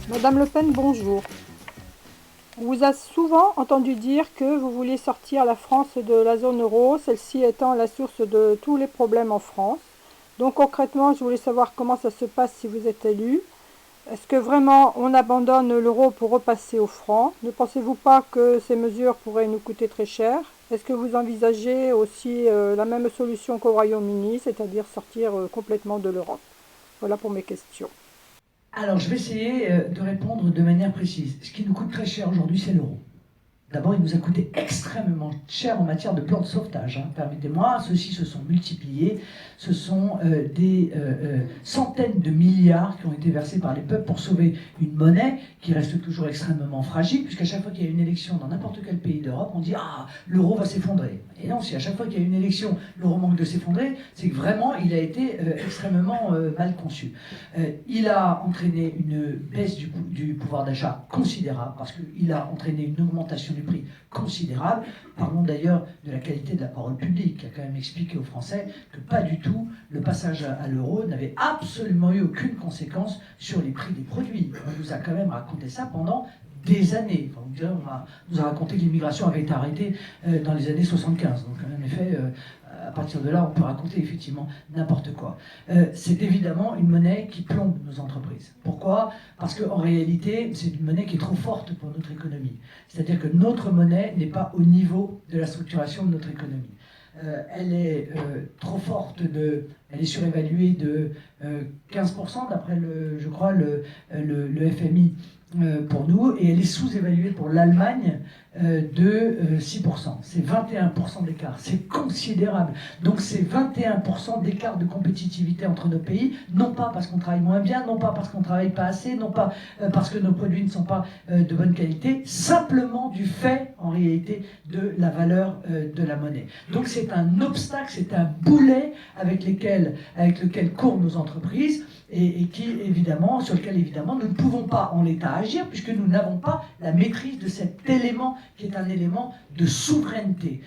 Madame Le Pen, bonjour. On vous a souvent entendu dire que vous vouliez sortir la France de la zone euro, celle-ci étant la source de tous les problèmes en France. Donc concrètement, je voulais savoir comment ça se passe si vous êtes élu. Est-ce que vraiment on abandonne l'euro pour repasser au franc? Ne pensez-vous pas que ces mesures pourraient nous coûter très cher? Est-ce que vous envisagez aussi la même solution qu'au Royaume-Uni, c'est-à-dire sortir complètement de l'Europe? Voilà pour mes questions. Alors, je vais essayer de répondre de manière précise. Ce qui nous coûte très cher aujourd'hui, c'est l'euro. D'abord, il nous a coûté extrêmement cher en matière de plan de sauvetage. Permettez-moi, ceux-ci se sont multipliés. Ce sont des centaines de milliards qui ont été versés par les peuples pour sauver une monnaie qui reste toujours extrêmement fragile, puisqu'à chaque fois qu'il y a une élection dans n'importe quel pays d'Europe, on dit « Ah, l'euro va s'effondrer ». Et non, si à chaque fois qu'il y a une élection, l'euro manque de s'effondrer, c'est que vraiment, il a été extrêmement mal conçu. Il a entraîné une baisse du pouvoir d'achat considérable, parce qu'il a entraîné une augmentation du prix considérable. Parlons d'ailleurs de la qualité de la parole publique, qui a quand même expliqué aux Français que pas du tout, le passage à l'euro n'avait absolument eu aucune conséquence sur les prix des produits. On nous a quand même raconté ça pendant des années. Enfin, on nous a raconté que l'immigration avait été arrêtée dans les années 75. Donc en effet, à partir de là, on peut raconter effectivement n'importe quoi. C'est évidemment une monnaie qui plombe nos entreprises. Pourquoi? Parce qu'en réalité, c'est une monnaie qui est trop forte pour notre économie. C'est-à-dire que notre monnaie n'est pas au niveau de la structuration de notre économie. Elle est trop forte, elle est surévaluée de 15% d'après, je crois, le FMI pour nous, et elle est sous-évaluée pour l'Allemagne de 6%. C'est 21% d'écart. C'est considérable. Donc c'est 21% d'écart de compétitivité entre nos pays, non pas parce qu'on travaille moins bien, non pas parce qu'on ne travaille pas assez, non pas parce que nos produits ne sont pas de bonne qualité, simplement du fait, en réalité, de la valeur de la monnaie. Donc c'est un obstacle, c'est un boulet avec lequel courent nos entreprises, et sur lequel évidemment nous ne pouvons pas en l'état agir, puisque nous n'avons pas la maîtrise de cet élément qui est un élément de souveraineté.